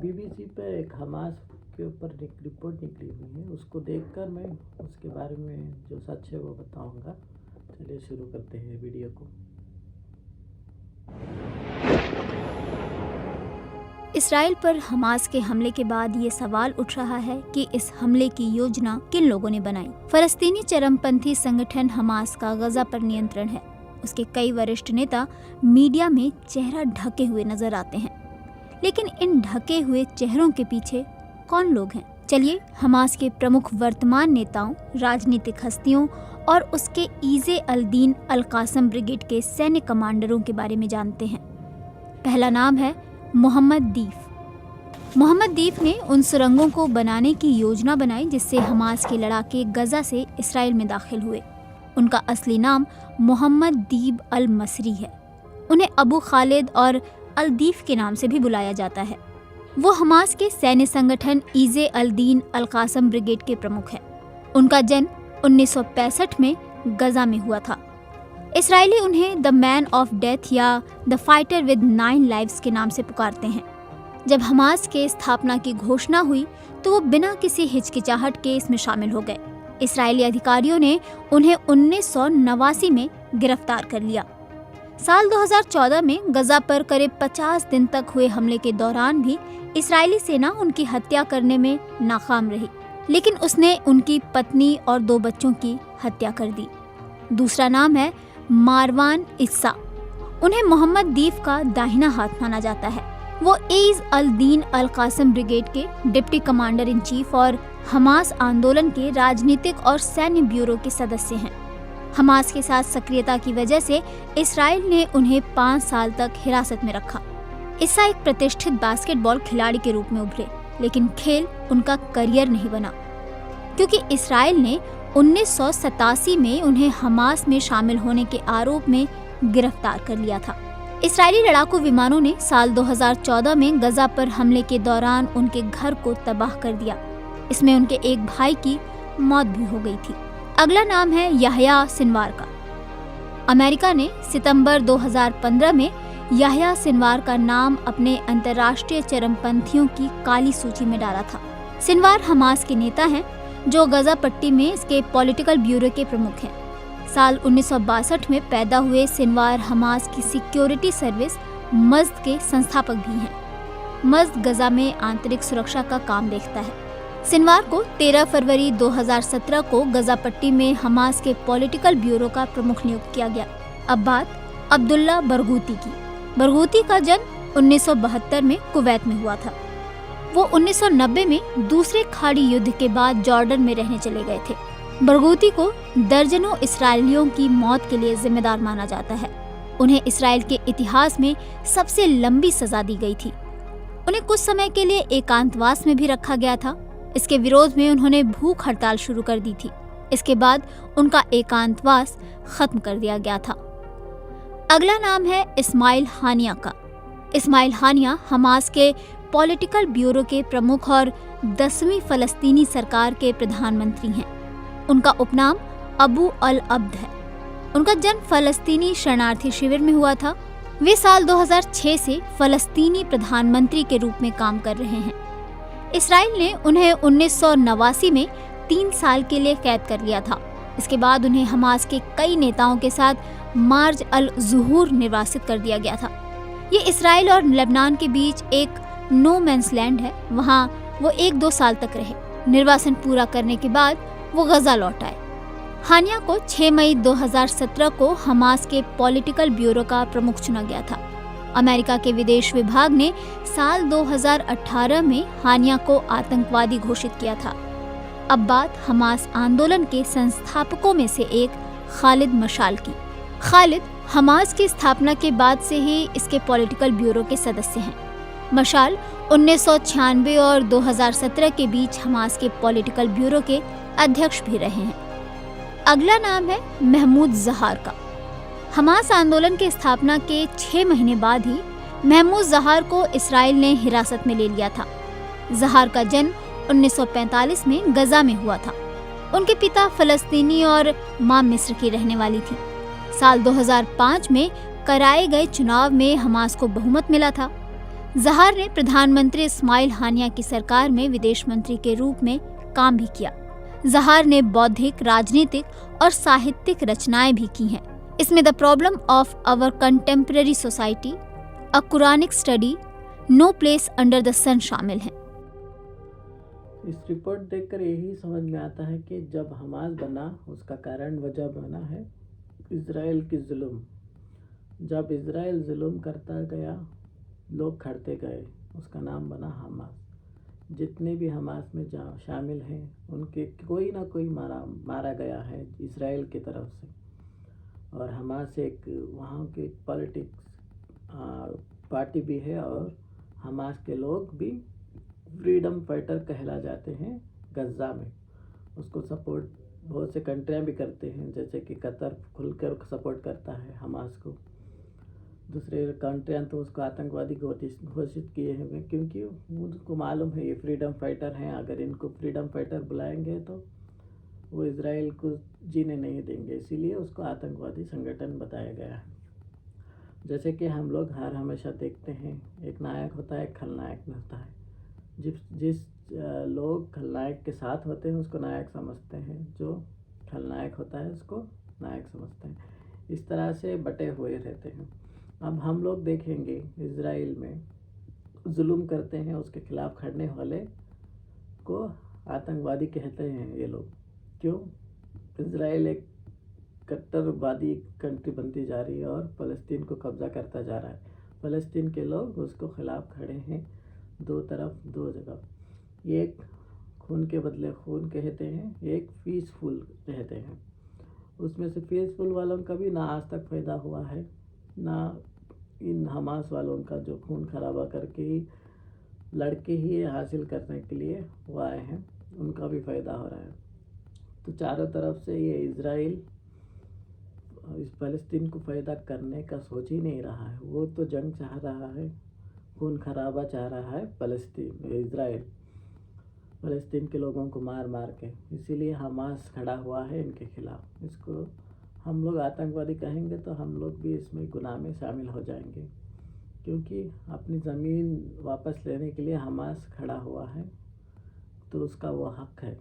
BBC पे एक Hamas के ऊपर एक रिपोर्ट निकली हुई है, उसको देखकर मैं उसके बारे में जो सच है वो बताऊंगा। चलिए शुरू करते हैं वीडियो को। इसराइल पर हमास के हमले के बाद ये सवाल उठ रहा है कि इस हमले की योजना किन लोगों ने बनाई। फलस्तीनी चरमपंथी संगठन हमास का गजा पर नियंत्रण है। उसके कई वरिष्ठ नेता मीडिया में चेहरा ढके हुए नजर आते हैं, लेकिन इन ढके हुए चेहरों के पीछे कौन लोग हैं? चलिए हमास के प्रमुख वर्तमान नेताओं, राजनीतिक हस्तियों और उसके ईज़े अल दीन अल कासम ब्रिगेड के सैन्य कमांडरों के बारे में जानते हैं। पहला नाम है मोहम्मद दीफ। मोहम्मद दीफ ने उन सुरंगों को बनाने की योजना बनाई जिससे हमास के लड़ाके गजा से इसराइल में दाखिल हुए। उनका असली नाम मोहम्मद दीब अल मसरी है। उन्हें अबू खालिद और अल दीफ के नाम से भी बुलाया जाता है। वो हमास के सैन्य संगठन ईज़े अल दीन अल कासम ब्रिगेड के प्रमुख हैं। उनका जन्म 1965 में गजा में हुआ था। इसराइली उन्हें द मैन ऑफ डेथ या द फाइटर विद 9 लाइव्स के नाम से पुकारते हैं। जब हमास के स्थापना की घोषणा हुई तो वो बिना किसी हिचकिचाहट के इसमें शामिल हो गए। इसराइली अधिकारियों ने उन्हें 1989 में गिरफ्तार कर लिया। साल 2014 में गजा पर करीब 50 दिन तक हुए हमले के दौरान भी इसराइली सेना उनकी हत्या करने में नाकाम रही, लेकिन उसने उनकी पत्नी और 2 बच्चों की हत्या कर दी। दूसरा नाम है मारवान इस्सा। उन्हें मोहम्मद दीफ का दाहिना हाथ माना जाता है। वो ईज़ अल दीन अल कासम ब्रिगेड के डिप्टी कमांडर इन चीफ और हमास आंदोलन के राजनीतिक और सैन्य ब्यूरो के सदस्य हैं। हमास के साथ सक्रियता की वजह से इसराइल ने उन्हें 5 साल तक हिरासत में रखा। इस्सा एक प्रतिष्ठित बास्केटबॉल खिलाड़ी के रूप में उभरे, लेकिन खेल उनका करियर नहीं बना, क्योंकि इसराइल ने 1987 में उन्हें हमास में शामिल होने के आरोप में गिरफ्तार कर लिया था। इसराइली लड़ाकू विमानों ने साल 2014 में गजा पर हमले के दौरान उनके घर को तबाह कर दिया। इसमें उनके एक भाई की मौत भी हो गई थी। अगला नाम है याह्या सिनवार का। अमेरिका ने सितंबर 2015 में याह्या सिनवार का नाम अपने अंतर्राष्ट्रीय चरमपंथियों की काली सूची में डाला था। सिनवार हमास के नेता हैं जो गजा पट्टी में इसके पॉलिटिकल ब्यूरो के प्रमुख हैं। साल 1962 में पैदा हुए सिनवार हमास की सिक्योरिटी सर्विस मज़्द के संस्थापक भी हैं। मज़्द गजा में आंतरिक सुरक्षा का काम देखता है। सिनवार को 13 फरवरी 2017 को गजा पट्टी में हमास के पॉलिटिकल ब्यूरो का प्रमुख नियुक्त किया गया। अब बात अब्दुल्ला बरगूती की। बरगूती का जन्म 1972 में कुवैत में हुआ था। वो 1990 में दूसरे खाड़ी युद्ध के बाद जॉर्डन में रहने चले गए थे। बरगूती को दर्जनों इसराइलियों की मौत के लिए जिम्मेदार माना जाता है। उन्हें इसराइल के इतिहास में सबसे लंबी सजा दी गई थी। उन्हें कुछ समय के लिए एकांतवास में भी रखा गया था। इसके विरोध में उन्होंने भूख हड़ताल शुरू कर दी थी। इसके बाद उनका एकांतवास खत्म कर दिया गया था। अगला नाम है इस्माइल हानिया का। इस्माइल हानिया हमास के पॉलिटिकल ब्यूरो के प्रमुख और 10वीं फलस्तीनी सरकार के प्रधानमंत्री हैं। उनका उपनाम अबू अल अब्द है। उनका जन्म फलस्तीनी शरणार्थी शिविर में हुआ था। वे साल 2006 से फलस्तीनी प्रधानमंत्री के रूप में काम कर रहे हैं। इसराइल ने उन्हें 1989 में 3 साल के लिए कैद कर लिया था। इसके बाद उन्हें हमास के कई नेताओं के साथ मार्ज अल ज़ुहूर निर्वासित कर दिया गया था। ये इसराइल और लेबनान के बीच एक नो मैंस लैंड है। वहाँ वो 1-2 साल तक रहे। निर्वासन पूरा करने के बाद वो गजा लौट आए। हानिया को 6 मई 2017 को हमास के पॉलिटिकल ब्यूरो का प्रमुख चुना गया था। अमेरिका के विदेश विभाग ने साल 2018 में हानिया को आतंकवादी घोषित किया था। अब बात हमास आंदोलन के संस्थापकों में से एक खालिद मशाल की। खालिद हमास की स्थापना के बाद से ही इसके पॉलिटिकल ब्यूरो के सदस्य हैं। मशाल 1996 और 2017 के बीच हमास के पॉलिटिकल ब्यूरो के अध्यक्ष भी रहे हैं। अगला नाम है महमूद ज़हार का। हमास आंदोलन की स्थापना के 6 महीने बाद ही महमूद ज़हार को इसराइल ने हिरासत में ले लिया था। ज़हार का जन्म 1945 में गजा में हुआ था। उनके पिता फलस्तीनी और मां मिस्र की रहने वाली थी। साल 2005 में कराए गए चुनाव में हमास को बहुमत मिला था। ज़हार ने प्रधानमंत्री इस्माइल हानिया की सरकार में विदेश मंत्री के रूप में काम भी किया। ज़हार ने बौद्धिक, राजनीतिक और साहित्यिक रचनाएं भी की हैं। इसमें the problem of our contemporary society, a Quranic study, no place under the sun शामिल हैं। इस रिपोर्ट देखकर यही समझ में आता है कि जब हमास बना उसका कारण वजह बना है इज़राइल की जुल्म। जब इज़राइल जुल्म करता गया, लोग खड़ते गए, उसका नाम बना हमास। जितने भी हमास में शामिल हैं उनके कोई ना कोई मारा गया है इज़राइल की तरफ से। और हमास एक वहाँ की पॉलिटिक्स पार्टी भी है और हमास के लोग भी फ्रीडम फाइटर कहला जाते हैं गज़ा में। उसको सपोर्ट बहुत से कंट्रियाँ भी करते हैं, जैसे कि कतर खुलकर सपोर्ट करता है हमास को। दूसरे कंट्रियाँ तो उसको आतंकवादी घोषित किए हैं, क्योंकि उनको मालूम है ये फ्रीडम फाइटर हैं। अगर इनको फ्रीडम फाइटर बुलाएंगे तो वो इज़राइल को जीने नहीं देंगे, इसीलिए उसको आतंकवादी संगठन बताया गया है। जैसे कि हम लोग हमेशा देखते हैं, एक नायक होता है, एक खलनायक होता है। जिस लोग खलनायक के साथ होते हैं उसको नायक समझते हैं, जो खलनायक होता है उसको नायक समझते हैं। इस तरह से बटे हुए रहते हैं। अब हम लोग देखेंगे इज़राइल में जुल्म करते हैं, उसके खिलाफ खड़ने वाले को आतंकवादी कहते हैं ये लोग। क्यों? इज़राइल एक कट्टरवादी कंट्री बनती जा रही है और फ़लस्तीन को कब्ज़ा करता जा रहा है। फ़लस्तीन के लोग उसको खिलाफ खड़े हैं, दो तरफ दो जगह। एक खून के बदले खून कहते हैं, एक पीसफुल कहते हैं। उसमें से पीसफुल वालों का भी ना आज तक फ़ायदा हुआ है, ना इन हमास वालों का, जो खून खराबा करके ही लड़के ही हासिल करने के लिए वो आए हैं, उनका भी फ़ायदा हो रहा है। तो चारों तरफ से ये इज़राइल इस फ़लस्तीन को फ़ायदा करने का सोच ही नहीं रहा है। वो तो जंग चाह रहा है, खून खराबा चाह रहा है इज़राइल फ़लस्तीन के लोगों को मार मार के। इसीलिए हमास खड़ा हुआ है इनके खिलाफ। इसको हम लोग आतंकवादी कहेंगे तो हम लोग भी इसमें गुनाह में शामिल हो जाएंगे, क्योंकि अपनी ज़मीन वापस लेने के लिए हमास खड़ा हुआ है, तो उसका वो हक है।